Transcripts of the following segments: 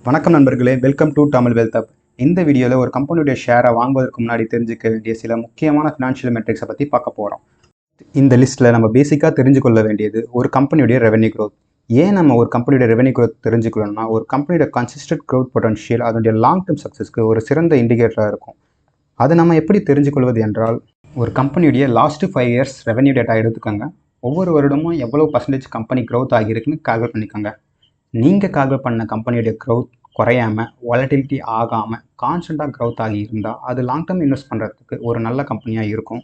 வணக்கம் நண்பர்களே, welcome to Tamil wealth அப். இந்த வீடியோவில் ஒரு கம்பெனியுடைய ஷேரை வாங்குவதற்கு முன்னாடி தெரிஞ்சுக்க வேண்டிய சில முக்கியமான ஃபினான்ஷியல் மெட்ரிக்ஸை பற்றி பார்க்க போகிறோம். இந்த லிஸ்ட்டில் நம்ம பேசிக்காக தெரிஞ்சு கொள்ள வேண்டியது ஒரு கம்பெனியுடைய ரெவன்யூ க்ரோத். ஏன் நம்ம ஒரு கம்பெனியோட ரெவன்யூ க்ரோத் தெரிஞ்சுக்கணும்னா, ஒரு கம்பெனியோட கன்சிஸ்டன்ட் க்ரோத் பொட்டன்ஷியல் அதனுடைய லாங் டேர்ம் சக்ஸஸ்க்கு ஒரு சிறந்த இண்டிகேட்டராக இருக்கும். அதை நம்ம எப்படி தெரிஞ்சுக்கொள்வது என்றால், ஒரு கம்பெனியுடைய லாஸ்ட்டு 5 இயர்ஸ் ரெவன்யூ டேட்டா எடுத்துக்கோங்க. ஒவ்வொரு வருடமும் எவ்வளோ பர்சன்டேஜ் கம்பெனி க்ரோத் ஆகியிருக்குன்னு கால்குலேட் பண்ணிக்கோங்க. நீங்கள் கால்குலேட் பண்ண கம்பெனியுடைய க்ரோத் குறையாமல், வாலட்டிலிட்டி ஆகாமல், கான்ஸ்டண்ட்டாக க்ரோத் ஆகி இருந்தால் அது லாங் டேர்ம் இன்வெஸ்ட் பண்ணுறதுக்கு ஒரு நல்ல கம்பெனியாக இருக்கும்.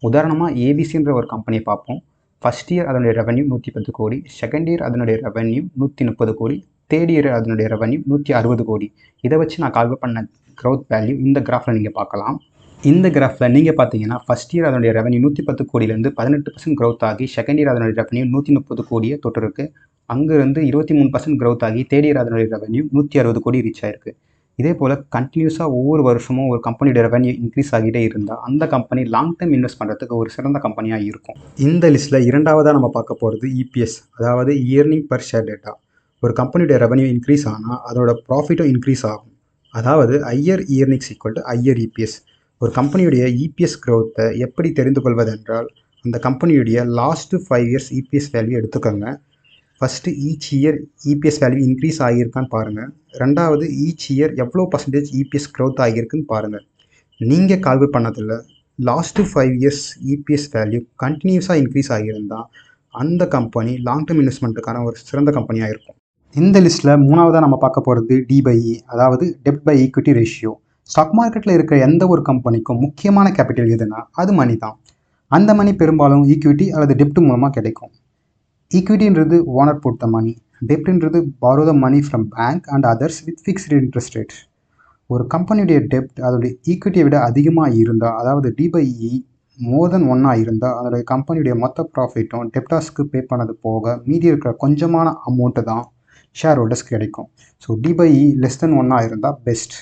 உதாரணமாக ஏபிசின்ற ஒரு கம்பெனியை பார்ப்போம். ஃபஸ்ட் இயர் அதனுடைய ரெவன்யூ 110 கோடி, செகண்ட் இயர் அதனுடைய ரெவன்யூ 130 கோடி, தேர்ட் இயர் அதனுடைய ரெவன்யூ 160 கோடி. இதை வச்சு நான் கால்குலேட் பண்ண க்ரோத் வேல்யூ இந்த கிராஃபில் நீங்கள் பார்க்கலாம். இந்த கிராஃபில் நீங்கள் பார்த்தீங்கன்னா ஃபஸ்ட் இயர் அதனுடைய ரெவன்யூ 110 கோடியிலேருந்து 18% க்ரோத் ஆகி, செகண்ட் இயர் அதனுடைய ரெவன்யூ 130 கோடியை தொட்டிருக்கு. அங்கேருந்து 23% க்ரோத் ஆகி தேர்ட் இயர் அதனுடைய ரெவன்யூ 160 கோடி ரீச் ஆயிருக்கு. இதே போல் கண்டினியூஸாக ஒவ்வொரு வருஷமும் ஒரு கம்பெனியோட ரெவன்யூ இன்க்ரீஸ் ஆகிட்டே இருந்தால் அந்த கம்பெனி லாங் டேர்ம் இன்வெஸ்ட் பண்ணுறதுக்கு ஒரு சிறந்த கம்பெனியாக இருக்கும். இந்த லிஸ்ட்டில் இரண்டாவதாக நம்ம பார்க்க போகிறது இபிஎஸ், அதாவது இயர்னிங் பர் ஷேர் டேட்டா. ஒரு கம்பெனியோட ரெவன்யூ இன்க்ரீஸ் ஆனால் அதோட ப்ராஃபிட்டும் இன்க்ரீஸ் ஆகும். அதாவது higher earnings equal to higher EPS. ஒரு கம்பெனியுடைய இபிஎஸ் க்ரோத்தை எப்படி தெரிந்து கொள்வதென்றால், அந்த கம்பெனியுடைய லாஸ்ட்டு 5 இயர்ஸ் இபிஎஸ் வேல்யூ எடுத்துக்கோங்க. First each year EPS value increase ஆகியிருக்கான்னு பாருங்கள். ரெண்டாவது ஈச் இயர் எவ்வளோ பர்சன்டேஜ் இபிஎஸ் க்ரோத் ஆகியிருக்குன்னு பாருங்கள். நீங்கள் கால்குலேட் பண்ணதில்ல லாஸ்ட்டு 5 இயர்ஸ் இபிஎஸ் வேல்யூ கண்டினியூஸாக இன்க்ரீஸ் ஆகியிருந்தால் அந்த கம்பெனி லாங் டேர்ம் இன்வெஸ்ட்மெண்ட்டுக்கான ஒரு சிறந்த கம்பெனியாக இருக்கும். இந்த லிஸ்ட்டில் மூணாவதாக நம்ம பார்க்க போகிறது டிபைஇ, அதாவது டெப்ட் பை ஈக்விட்டி ரேஷியோ. ஸ்டாக் மார்க்கெட்டில் இருக்கிற எந்த ஒரு கம்பெனிக்கும் முக்கியமான கேபிட்டல் எதுனா அது மணி தான். அந்த மணி பெரும்பாலும் ஈக்விட்டி அல்லது டெப்ட் மூலமாக கிடைக்கும். ஈக்விட்டின்றது ஓனர் போட் த மணி, டெப்ட்ன்றது borrow the money from bank and others with fixed interest rate. ஒரு கம்பெனியுடைய டெப்ட் அதோடைய ஈக்விட்டியை விட அதிகமாக இருந்தால், அதாவது டிபைஇ மோர் தென் 1 இருந்தால், அதோடைய கம்பெனியுடைய மொத்த ப்ராஃபிட்டும் டெப்டாஸ்க்கு பே பண்ணது போக மீதி இருக்கிற கொஞ்சமான அமௌண்ட்டு தான் ஷேர் ஹோல்டர்ஸ்க்கு கிடைக்கும். ஸோ டிபைஇ லெஸ் தென் 1 இருந்தால் பெஸ்ட்.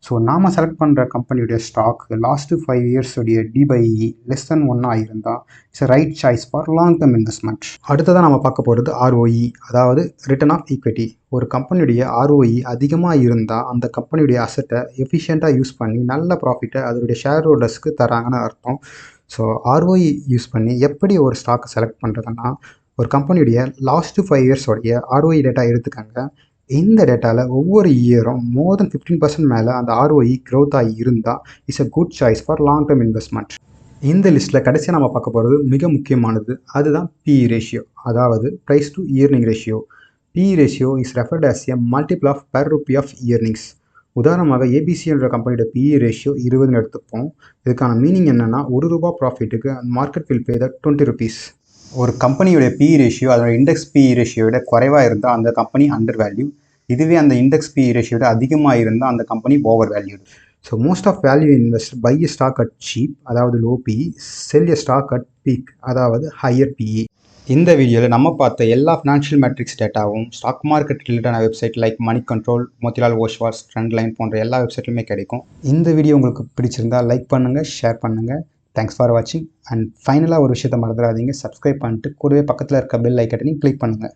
ஸோ நாம் செலக்ட் பண்ணுற கம்பெனியுடைய ஸ்டாக் லாஸ்ட்டு 5 இயர்ஸுடைய டிபைஇ லெஸ் தென் 1 இருந்தால் it's right choice for long term investment. அடுத்ததாக நம்ம பார்க்க போகிறது ஆர்ஓஇ, அதாவது ரிட்டர்ன் ஆஃப் ஈக்விட்டி. ஒரு கம்பெனியுடைய ஆர்ஓஇ அதிகமாக இருந்தால் அந்த கம்பெனியுடைய அசட்டை எஃபிஷியண்ட்டாக யூஸ் பண்ணி நல்ல ப்ராஃபிட்டை அதோடைய ஷேர் ஹோல்டர்ஸ்க்கு தராங்கன்னு அர்த்தம். ஸோ ஆர்ஓஇ யூஸ் பண்ணி எப்படி ஒரு ஸ்டாக்கை செலக்ட் பண்ணுறதுன்னா, ஒரு கம்பெனியுடைய லாஸ்ட்டு 5 இயர்ஸோடைய ஆர்ஓஇ டேட்டா எடுத்துக்கங்க. இந்த டேட்டாவில் ஒவ்வொரு இயரும் மோர் தென் 15% மேலே அந்த ஆர்ஓஇ க்ரோத் ஆகி இருந்தால் it's a good choice for long term investment. இந்த லிஸ்ட்டில் கடைசியாக நம்ம பார்க்க போகிறது மிக முக்கியமானது, அதுதான் பிஇ ரேஷியோ, அதாவது price to earning ratio. PE ratio is referred as a multiple of per rupee of earnings. உதாரணமாக ஏபிசி என்ற கம்பெனியோட பிஇ ரேஷியோ 20 எடுத்துப்போம். இதுக்கான மீனிங் என்னென்னா, ₹1 ப்ராஃபிட்டுக்கு market will pay the 20 rupees. ஒரு கம்பெனியோடைய பிஇ ரேஷியோ அதோட இண்டெக்ஸ் பிஇ ரேஷியோட குறைவாக இருந்தால் அந்த கம்பெனி அண்டர் வேல்யூ. இதுவே அந்த இண்டெக்ஸ் பிஇ ரேஷியோட அதிகமாக இருந்தால் அந்த company over valued. So most of value invest buy a stock at cheap, அதாவது low PE, sell a stock at peak, அதாவது ஹையர் பிஇ. இந்த வீடியோவில் நம்ம பார்த்த எல்லா ஃபினான்ஷியல் மேட்ரிக்ஸ் டேட்டாவும் ஸ்டாக் மார்க்கெட் ரிலேட்டடான website like money control, Motilal Oswal, trend line போன்ற எல்லா வெப்சைட்லையுமே கிடைக்கும். இந்த வீடியோ உங்களுக்கு பிடிச்சிருந்தால் லைக் பண்ணுங்கள், ஷேர் பண்ணுங்கள். தேங்க்ஸ் ஃபார் வாட்சிங். அண்ட் ஃபைனலாக ஒரு விஷயத்தை மறந்துடாதீங்க, சப்ஸ்கிரைப் பண்ணிட்டு கூடவே பக்கத்தில் இருக்க பெல் ஐக்கனையும் கிளிக் பண்ணுங்கள்.